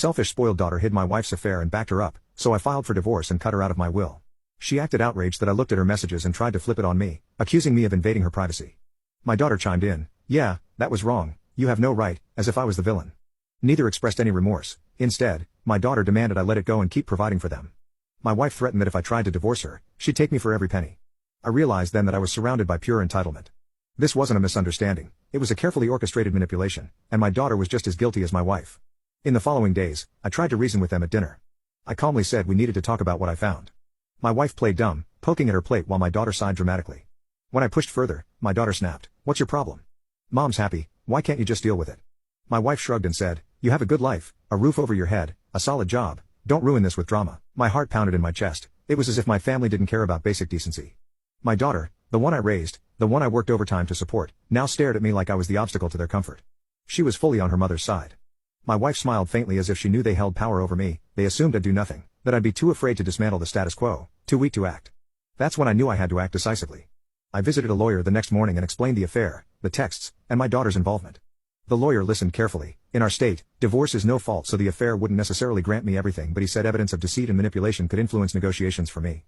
selfish spoiled daughter hid my wife's affair and backed her up, so I filed for divorce and cut her out of my will. She acted outraged that I looked at her messages and tried to flip it on me, accusing me of invading her privacy. My daughter chimed in, "Yeah, that was wrong, you have no right," as if I was the villain. Neither expressed any remorse. Instead, my daughter demanded I let it go and keep providing for them. My wife threatened that if I tried to divorce her, she'd take me for every penny. I realized then that I was surrounded by pure entitlement. This wasn't a misunderstanding, it was a carefully orchestrated manipulation, and my daughter was just as guilty as my wife. In the following days, I tried to reason with them at dinner. I calmly said we needed to talk about what I found. My wife played dumb, poking at her plate while my daughter sighed dramatically. When I pushed further, my daughter snapped, "What's your problem? Mom's happy, why can't you just deal with it?" My wife shrugged and said, "You have a good life, a roof over your head, a solid job, don't ruin this with drama." My heart pounded in my chest, it was as if my family didn't care about basic decency. My daughter, the one I raised, the one I worked overtime to support, now stared at me like I was the obstacle to their comfort. She was fully on her mother's side. My wife smiled faintly as if she knew they held power over me. They assumed I'd do nothing, that I'd be too afraid to dismantle the status quo, too weak to act. That's when I knew I had to act decisively. I visited a lawyer the next morning and explained the affair, the texts, and my daughter's involvement. The lawyer listened carefully. In our state, divorce is no fault, so the affair wouldn't necessarily grant me everything, but he said evidence of deceit and manipulation could influence negotiations for me.